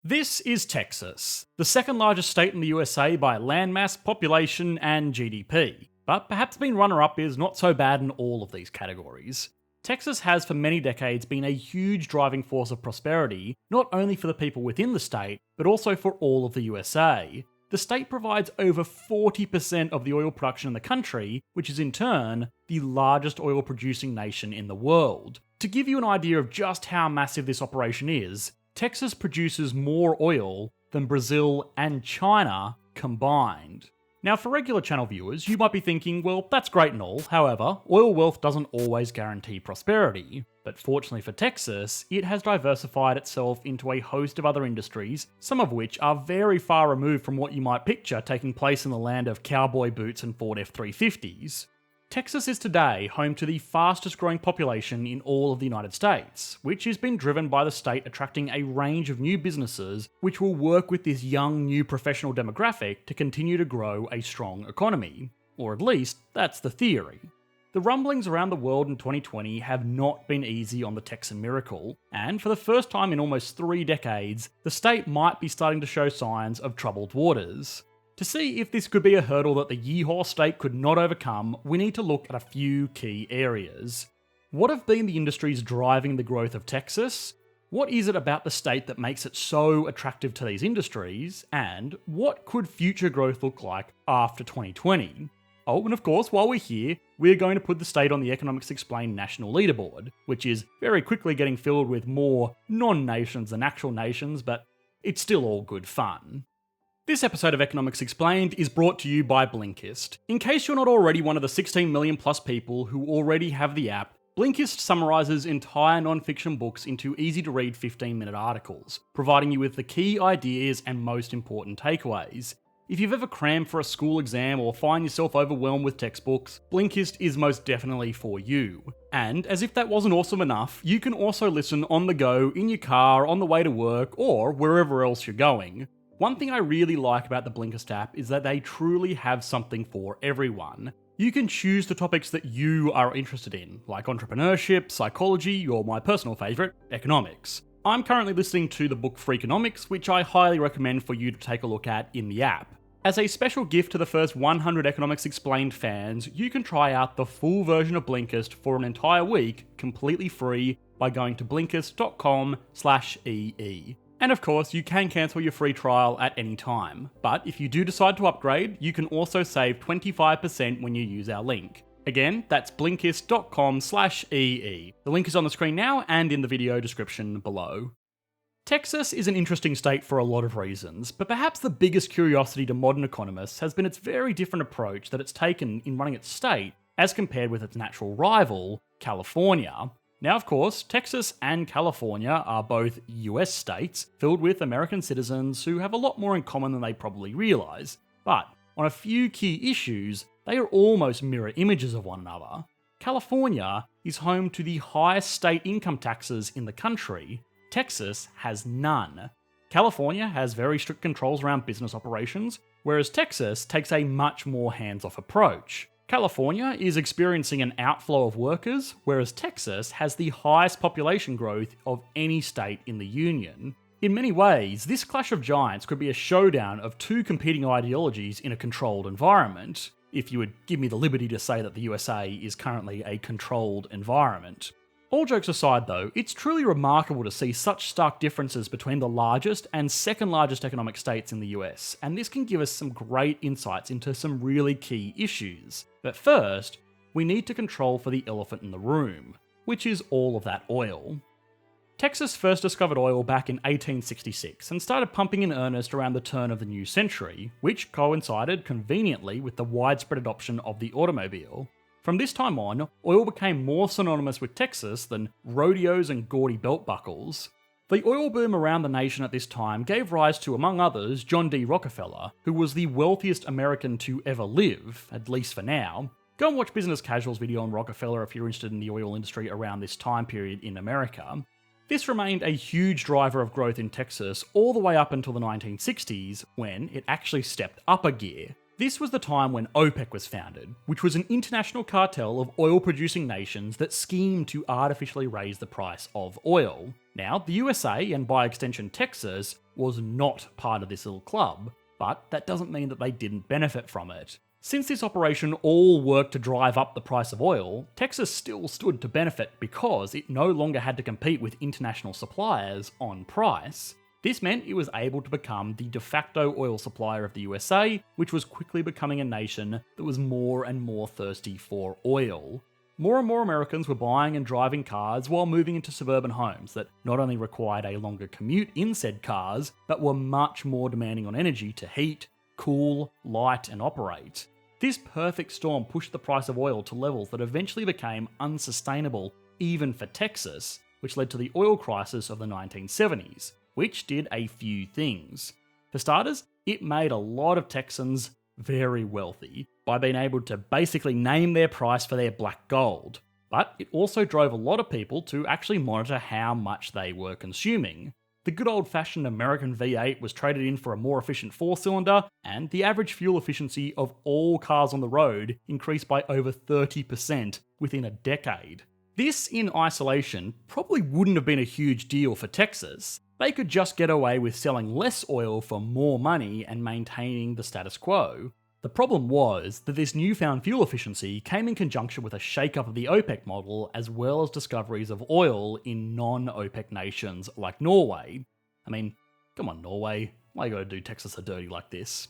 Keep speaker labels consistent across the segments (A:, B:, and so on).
A: This is Texas, the second largest state in the USA by landmass, population, and GDP. But perhaps being runner up is not so bad in all of these categories. Texas has for many decades been a huge driving force of prosperity, not only for the people within the state, but also for all of the USA. The state provides over 40% of the oil production in the country, which is in turn the largest oil producing nation in the world. To give you an idea of just how massive this operation is, Texas produces more oil than Brazil and China combined. Now, for regular channel viewers, you might be thinking, well, that's great and all. However, oil wealth doesn't always guarantee prosperity. But fortunately for Texas, it has diversified itself into a host of other industries, some of which are very far removed from what you might picture taking place in the land of cowboy boots and Ford F-350s. Texas is today home to the fastest growing population in all of the United States, which has been driven by the state attracting a range of new businesses which will work with this young new professional demographic to continue to grow a strong economy. Or at least, that's the theory. The rumblings around the world in 2020 have not been easy on the Texan miracle, and for the first time in almost 3 decades, the state might be starting to show signs of troubled waters. To see if this could be a hurdle that the Yeehaw state could not overcome, we need to look at a few key areas. What have been the industries driving the growth of Texas? What is it about the state that makes it so attractive to these industries? And what could future growth look like after 2020? Oh, and of course, while we're here, we're going to put the state on the Economics Explained national leaderboard, which is very quickly getting filled with more non-nations than actual nations, but it's still all good fun. This episode of Economics Explained is brought to you by Blinkist. In case you're not already one of the 16 million plus people who already have the app, Blinkist summarises entire non-fiction books into easy-to-read 15-minute articles, providing you with the key ideas and most important takeaways. If you've ever crammed for a school exam or find yourself overwhelmed with textbooks, Blinkist is most definitely for you. And as if that wasn't awesome enough, you can also listen on the go, in your car, on the way to work, or wherever else you're going. One thing I really like about the Blinkist app is that they truly have something for everyone. You can choose the topics that you are interested in, like entrepreneurship, psychology, or my personal favourite, economics. I'm currently listening to the book Freakonomics, which I highly recommend for you to take a look at in the app. As a special gift to the first 100 Economics Explained fans, you can try out the full version of Blinkist for an entire week, completely free, by going to blinkist.com/EE. And of course, you can cancel your free trial at any time. But if you do decide to upgrade, you can also save 25% when you use our link. Again, that's blinkist.com/EE. The link is on the screen now and in the video description below. Texas is an interesting state for a lot of reasons, but perhaps the biggest curiosity to modern economists has been its very different approach that it's taken in running its state as compared with its natural rival, California. Now, of course, Texas and California are both US states filled with American citizens who have a lot more in common than they probably realise. But on a few key issues, they are almost mirror images of one another. California is home to the highest state income taxes in the country. Texas has none. California has very strict controls around business operations, whereas Texas takes a much more hands-off approach. California is experiencing an outflow of workers, whereas Texas has the highest population growth of any state in the union. In many ways, this clash of giants could be a showdown of two competing ideologies in a controlled environment, if you would give me the liberty to say that the USA is currently a controlled environment. All jokes aside though, it's truly remarkable to see such stark differences between the largest and second largest economic states in the US, and this can give us some great insights into some really key issues. But first, we need to control for the elephant in the room, which is all of that oil. Texas first discovered oil back in 1866 and started pumping in earnest around the turn of the new century, which coincided conveniently with the widespread adoption of the automobile. From this time on, oil became more synonymous with Texas than rodeos and gaudy belt buckles. The oil boom around the nation at this time gave rise to, among others, John D. Rockefeller, who was the wealthiest American to ever live, at least for now. Go and watch Business Casual's video on Rockefeller if you're interested in the oil industry around this time period in America. This remained a huge driver of growth in Texas all the way up until the 1960s, when it actually stepped up a gear. This was the time when OPEC was founded, which was an international cartel of oil-producing nations that schemed to artificially raise the price of oil. Now, the USA, and by extension Texas, was not part of this little club, but that doesn't mean that they didn't benefit from it. Since this operation all worked to drive up the price of oil, Texas still stood to benefit because it no longer had to compete with international suppliers on price. This meant it was able to become the de facto oil supplier of the USA, which was quickly becoming a nation that was more and more thirsty for oil. More and more Americans were buying and driving cars while moving into suburban homes that not only required a longer commute in said cars, but were much more demanding on energy to heat, cool, light, and operate. This perfect storm pushed the price of oil to levels that eventually became unsustainable even for Texas, which led to the oil crisis of the 1970s, which did a few things. For starters, it made a lot of Texans very wealthy by being able to basically name their price for their black gold, but it also drove a lot of people to actually monitor how much they were consuming. The good old-fashioned American V8 was traded in for a more efficient 4-cylinder, and the average fuel efficiency of all cars on the road increased by over 30% within a decade. This in isolation probably wouldn't have been a huge deal for Texas. They could just get away with selling less oil for more money and maintaining the status quo. The problem was that this newfound fuel efficiency came in conjunction with a shake-up of the OPEC model as well as discoveries of oil in non-OPEC nations like Norway. I mean, come on Norway, why you gotta do Texas so dirty like this?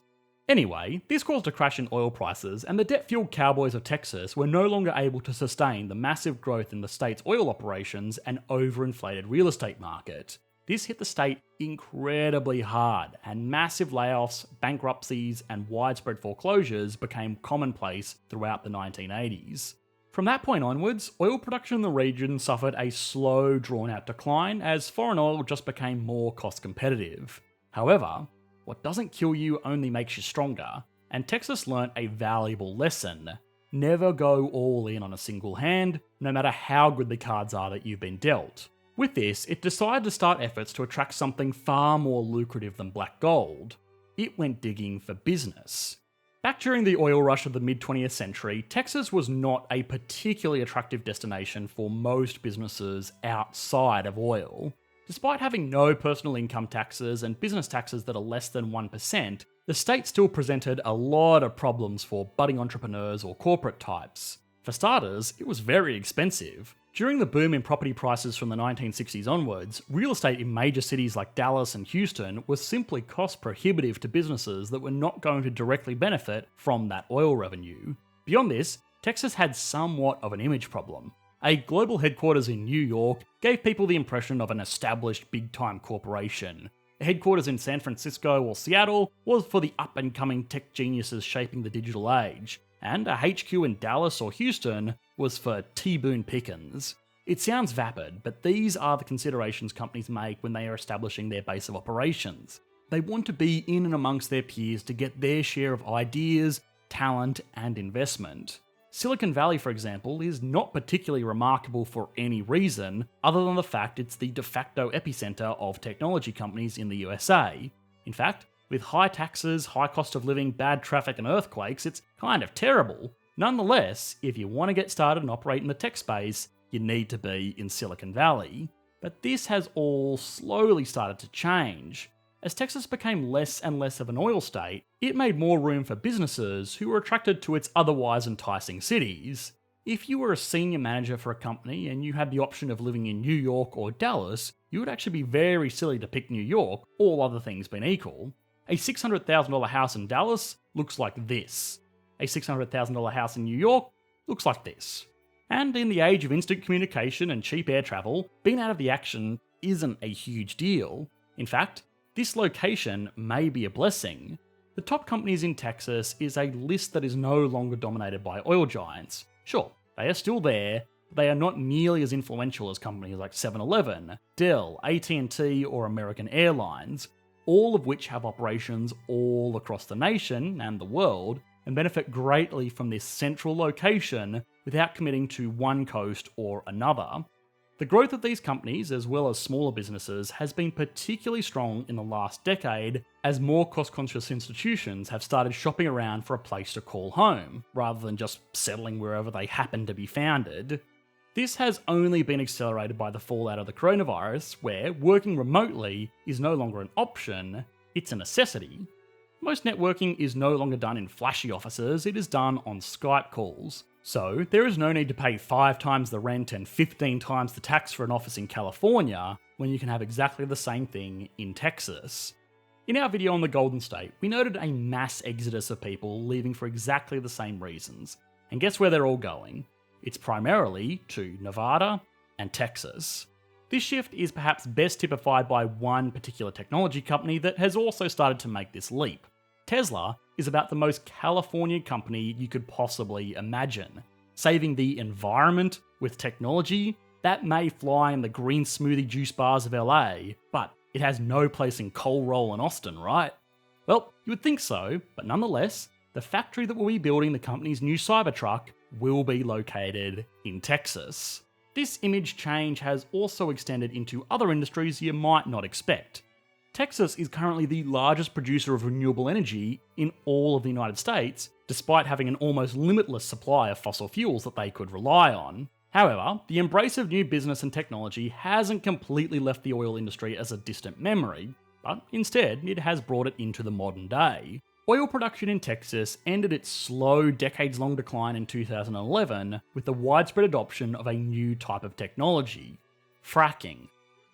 A: Anyway, this caused a crash in oil prices, and the debt-fueled cowboys of Texas were no longer able to sustain the massive growth in the state's oil operations and overinflated real estate market. This hit the state incredibly hard, and massive layoffs, bankruptcies, and widespread foreclosures became commonplace throughout the 1980s. From that point onwards, oil production in the region suffered a slow, drawn-out decline as foreign oil just became more cost competitive. However, what doesn't kill you only makes you stronger, and Texas learnt a valuable lesson. Never go all in on a single hand, no matter how good the cards are that you've been dealt. With this, it decided to start efforts to attract something far more lucrative than black gold. It went digging for business. Back during the oil rush of the mid-20th century, Texas was not a particularly attractive destination for most businesses outside of oil. Despite having no personal income taxes and business taxes that are less than 1%, the state still presented a lot of problems for budding entrepreneurs or corporate types. For starters, it was very expensive. During the boom in property prices from the 1960s onwards, real estate in major cities like Dallas and Houston was simply cost prohibitive to businesses that were not going to directly benefit from that oil revenue. Beyond this, Texas had somewhat of an image problem. A global headquarters in New York gave people the impression of an established big-time corporation. A headquarters in San Francisco or Seattle was for the up-and-coming tech geniuses shaping the digital age, and a HQ in Dallas or Houston was for T-Boone Pickens. It sounds vapid, but these are the considerations companies make when they are establishing their base of operations. They want to be in and amongst their peers to get their share of ideas, talent, and investment. Silicon Valley, for example, is not particularly remarkable for any reason other than the fact it's the de facto epicenter of technology companies in the USA. In fact, with high taxes, high cost of living, bad traffic, and earthquakes, it's kind of terrible. Nonetheless, if you want to get started and operate in the tech space, you need to be in Silicon Valley. But this has all slowly started to change. As Texas became less and less of an oil state, it made more room for businesses who were attracted to its otherwise enticing cities. If you were a senior manager for a company and you had the option of living in New York or Dallas, you would actually be very silly to pick New York, all other things being equal. A $600,000 house in Dallas looks like this. A $600,000 house in New York looks like this. And in the age of instant communication and cheap air travel, being out of the action isn't a huge deal. In fact, this location may be a blessing. The top companies in Texas is a list that is no longer dominated by oil giants. Sure, they are still there, but they are not nearly as influential as companies like 7-Eleven, Dell, AT&T, or American Airlines, all of which have operations all across the nation and the world, and benefit greatly from this central location without committing to one coast or another. The growth of these companies, as well as smaller businesses, has been particularly strong in the last decade as more cost-conscious institutions have started shopping around for a place to call home, rather than just settling wherever they happen to be founded. This has only been accelerated by the fallout of the coronavirus, where working remotely is no longer an option, it's a necessity. Most networking is no longer done in flashy offices, it is done on Skype calls. So there is no need to pay 5 times the rent and 15 times the tax for an office in California when you can have exactly the same thing in Texas. In our video on the Golden State, we noted a mass exodus of people leaving for exactly the same reasons. And guess where they're all going? It's primarily to Nevada and Texas. This shift is perhaps best typified by one particular technology company that has also started to make this leap. Tesla is about the most California company you could possibly imagine. Saving the environment with technology that may fly in the green smoothie juice bars of LA, but it has no place in Coal Roll in Austin, right? Well, you would think so, but nonetheless, the factory that will be building the company's new Cybertruck will be located in Texas. This image change has also extended into other industries you might not expect. Texas is currently the largest producer of renewable energy in all of the United States, despite having an almost limitless supply of fossil fuels that they could rely on. However, the embrace of new business and technology hasn't completely left the oil industry as a distant memory, but instead it has brought it into the modern day. Oil production in Texas ended its slow, decades-long decline in 2011 with the widespread adoption of a new type of technology: fracking.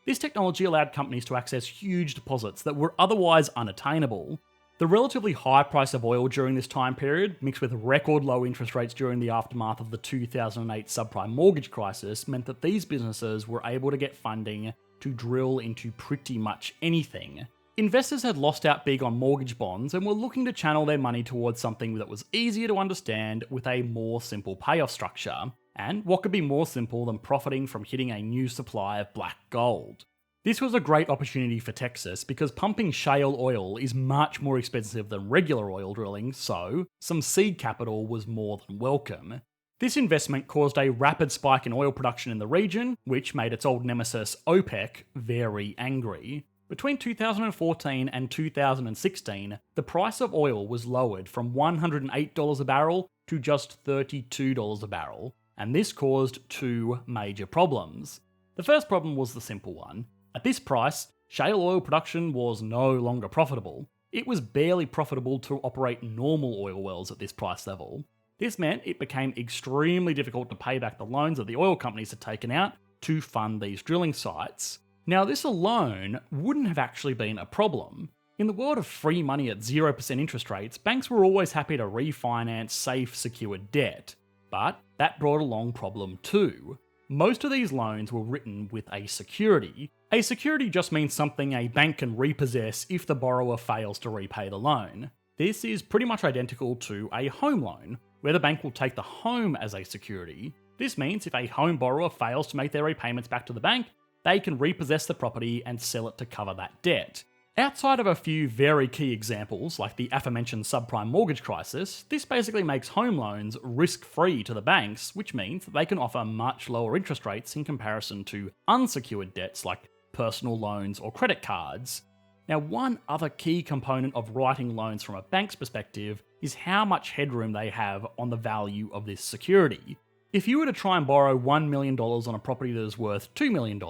A: This technology allowed companies to access huge deposits that were otherwise unattainable. The relatively high price of oil during this time period, mixed with record low interest rates during the aftermath of the 2008 subprime mortgage crisis, meant that these businesses were able to get funding to drill into pretty much anything. Investors had lost out big on mortgage bonds and were looking to channel their money towards something that was easier to understand with a more simple payoff structure. And what could be more simple than profiting from hitting a new supply of black gold? This was a great opportunity for Texas because pumping shale oil is much more expensive than regular oil drilling, so some seed capital was more than welcome. This investment caused a rapid spike in oil production in the region, which made its old nemesis OPEC very angry. Between 2014 and 2016, the price of oil was lowered from $108 a barrel to just $32 a barrel, and this caused 2 major problems. The first problem was the simple one. At this price, shale oil production was no longer profitable. It was barely profitable to operate normal oil wells at this price level. This meant it became extremely difficult to pay back the loans that the oil companies had taken out to fund these drilling sites. Now, this alone wouldn't have actually been a problem. In the world of free money at 0% interest rates, banks were always happy to refinance safe, secured debt. But that brought along problem 2. Most of these loans were written with a security. A security just means something a bank can repossess if the borrower fails to repay the loan. This is pretty much identical to a home loan, where the bank will take the home as a security. This means if a home borrower fails to make their repayments back to the bank, they can repossess the property and sell it to cover that debt. Outside of a few very key examples, like the aforementioned subprime mortgage crisis, this basically makes home loans risk-free to the banks, which means that they can offer much lower interest rates in comparison to unsecured debts like personal loans or credit cards. Now, one other key component of writing loans from a bank's perspective is how much headroom they have on the value of this security. If you were to try and borrow $1 million on a property that is worth $2 million,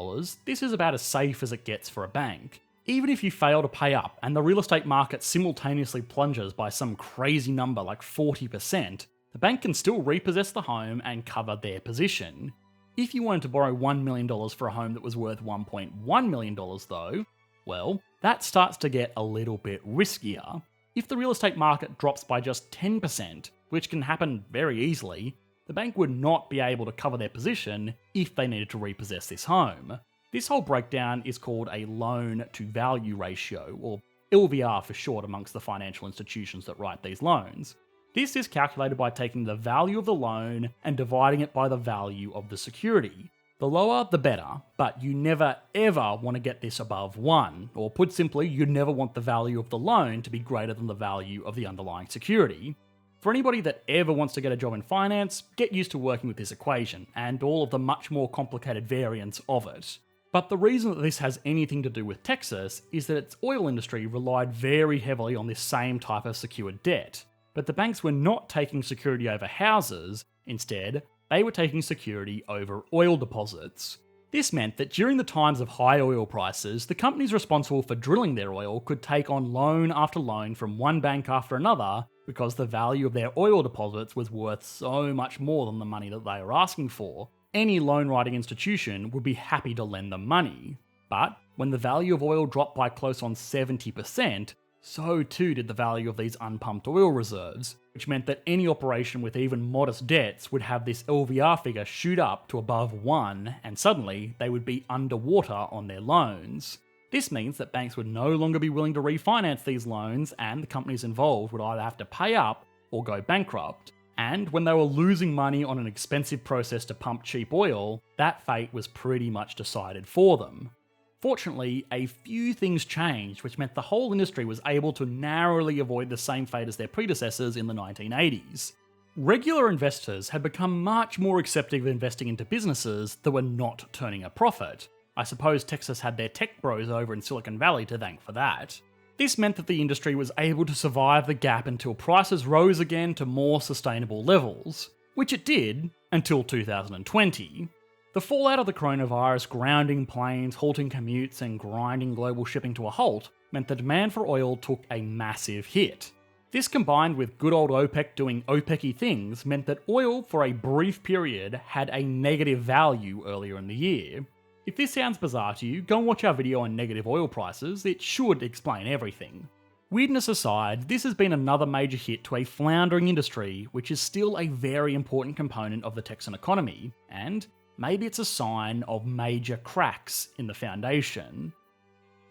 A: this is about as safe as it gets for a bank. Even if you fail to pay up and the real estate market simultaneously plunges by some crazy number like 40%, the bank can still repossess the home and cover their position. If you wanted to borrow $1 million for a home that was worth $1.1 million though, well, that starts to get a little bit riskier. If the real estate market drops by just 10%, which can happen very easily, the bank would not be able to cover their position if they needed to repossess this home. This whole breakdown is called a loan-to-value ratio, or LVR for short amongst the financial institutions that write these loans. This is calculated by taking the value of the loan and dividing it by the value of the security. The lower, the better, but you never ever want to get this above 1, or put simply, you never want the value of the loan to be greater than the value of the underlying security. For anybody that ever wants to get a job in finance, get used to working with this equation, and all of the much more complicated variants of it. But the reason that this has anything to do with Texas is that its oil industry relied very heavily on this same type of secured debt. But the banks were not taking security over houses, instead, they were taking security over oil deposits. This meant that during the times of high oil prices, the companies responsible for drilling their oil could take on loan after loan from one bank after another because the value of their oil deposits was worth so much more than the money that they were asking for. Any loan writing institution would be happy to lend them money. But when the value of oil dropped by close on 70%, so too did the value of these unpumped oil reserves, which meant that any operation with even modest debts would have this LVR figure shoot up to above 1, and suddenly they would be underwater on their loans. This means that banks would no longer be willing to refinance these loans, and the companies involved would either have to pay up or go bankrupt. And when they were losing money on an expensive process to pump cheap oil, that fate was pretty much decided for them. Fortunately, a few things changed, which meant the whole industry was able to narrowly avoid the same fate as their predecessors in the 1980s. Regular investors had become much more accepting of investing into businesses that were not turning a profit. I suppose Texas had their tech bros over in Silicon Valley to thank for that. This meant that the industry was able to survive the gap until prices rose again to more sustainable levels, which it did until 2020. The fallout of the coronavirus grounding planes, halting commutes, and grinding global shipping to a halt meant the demand for oil took a massive hit. This combined with good old OPEC doing OPEC-y things meant that oil for a brief period had a negative value earlier in the year. If this sounds bizarre to you, go and watch our video on negative oil prices, it should explain everything. Weirdness aside, this has been another major hit to a floundering industry which is still a very important component of the Texan economy, and maybe it's a sign of major cracks in the foundation.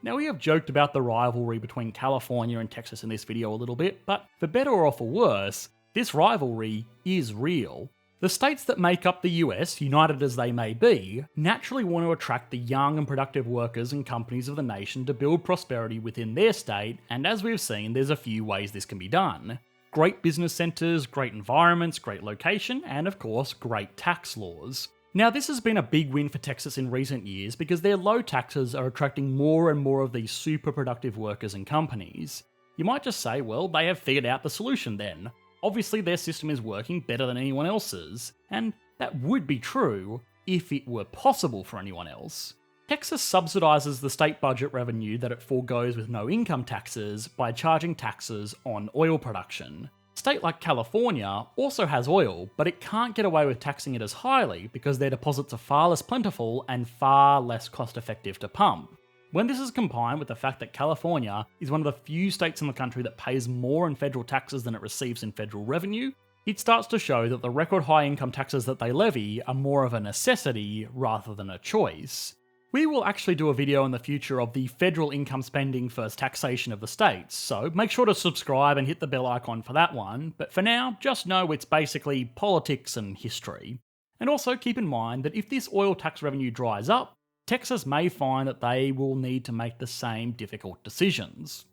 A: Now, we have joked about the rivalry between California and Texas in this video a little bit, but for better or for worse, this rivalry is real. The states that make up the US, united as they may be, naturally want to attract the young and productive workers and companies of the nation to build prosperity within their state, and as we've seen, there's a few ways this can be done. Great business centres, great environments, great location, and of course, great tax laws. Now, this has been a big win for Texas in recent years because their low taxes are attracting more and more of these super productive workers and companies. You might just say, well, they have figured out the solution then. Obviously, their system is working better than anyone else's, and that would be true if it were possible for anyone else. Texas subsidises the state budget revenue that it forgoes with no income taxes by charging taxes on oil production. A state like California also has oil, but it can't get away with taxing it as highly because their deposits are far less plentiful and far less cost effective to pump. When this is combined with the fact that California is one of the few states in the country that pays more in federal taxes than it receives in federal revenue, it starts to show that the record high income taxes that they levy are more of a necessity rather than a choice. We will actually do a video in the future of the federal income spending versus taxation of the states, so make sure to subscribe and hit the bell icon for that one, but for now, just know it's basically politics and history. And also keep in mind that if this oil tax revenue dries up, Texas may find that they will need to make the same difficult decisions.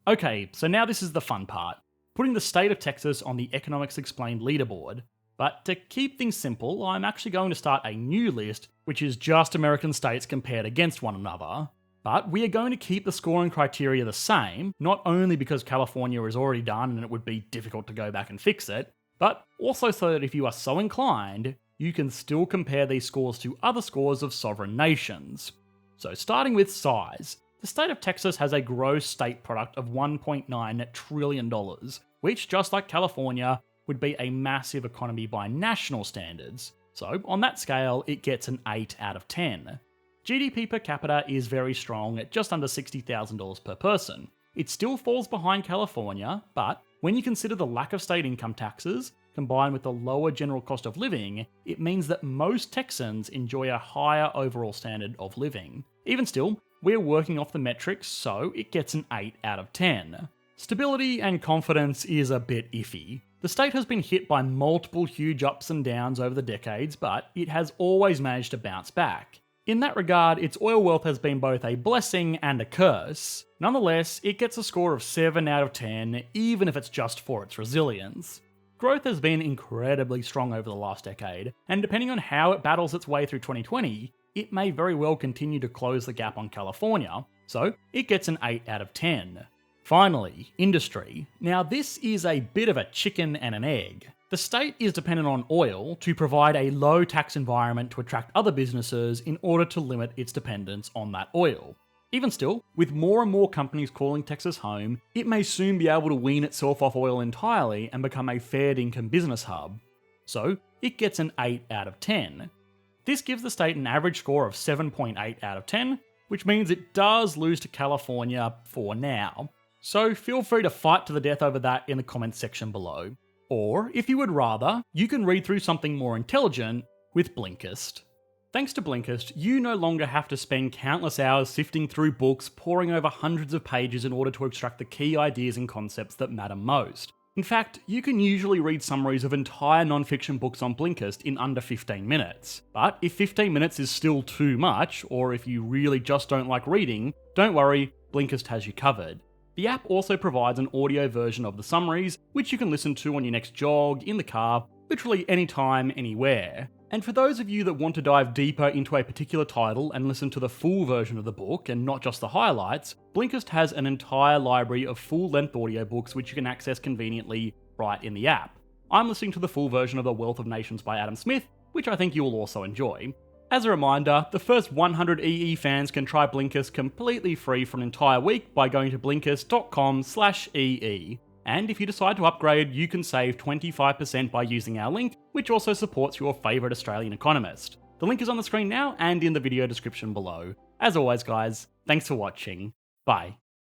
A: Okay, so now this is the fun part, putting the state of Texas on the Economics Explained leaderboard. But to keep things simple, I'm actually going to start a new list, which is just American states compared against one another. But we are going to keep the scoring criteria the same, not only because California is already done and it would be difficult to go back and fix it, but also so that if you are so inclined, you can still compare these scores to other scores of sovereign nations. So starting with size, the state of Texas has a gross state product of $1.9 trillion, which, just like California, would be a massive economy by national standards. So on that scale, it gets an 8 out of 10. GDP per capita is very strong at just under $60,000 per person. It still falls behind California, but when you consider the lack of state income taxes, combined with the lower general cost of living, it means that most Texans enjoy a higher overall standard of living. Even still, we're working off the metrics, so it gets an 8 out of 10. Stability and confidence is a bit iffy. The state has been hit by multiple huge ups and downs over the decades, but it has always managed to bounce back. In that regard, its oil wealth has been both a blessing and a curse. Nonetheless, it gets a score of 7 out of 10, even if it's just for its resilience. Growth has been incredibly strong over the last decade, and depending on how it battles its way through 2020, it may very well continue to close the gap on California, so it gets an 8 out of 10. Finally, industry. Now this is a bit of a chicken and an egg. The state is dependent on oil to provide a low tax environment to attract other businesses in order to limit its dependence on that oil. Even still, with more and more companies calling Texas home, it may soon be able to wean itself off oil entirely and become a fair income business hub. So, it gets an 8 out of 10. This gives the state an average score of 7.8 out of 10, which means it does lose to California for now. So feel free to fight to the death over that in the comments section below. Or, if you would rather, you can read through something more intelligent with Blinkist. Thanks to Blinkist, you no longer have to spend countless hours sifting through books, poring over hundreds of pages in order to extract the key ideas and concepts that matter most. In fact, you can usually read summaries of entire non-fiction books on Blinkist in under 15 minutes. But if 15 minutes is still too much, or if you really just don't like reading, don't worry, Blinkist has you covered. The app also provides an audio version of the summaries, which you can listen to on your next jog, in the car, literally anytime, anywhere. And for those of you that want to dive deeper into a particular title and listen to the full version of the book and not just the highlights, Blinkist has an entire library of full-length audiobooks which you can access conveniently right in the app. I'm listening to the full version of The Wealth of Nations by Adam Smith, which I think you will also enjoy. As a reminder, the first 100 EE fans can try Blinkist completely free for an entire week by going to blinkist.com/EE. And if you decide to upgrade, you can save 25% by using our link, which also supports your favourite Australian economist. The link is on the screen now and in the video description below. As always guys, thanks for watching. Bye.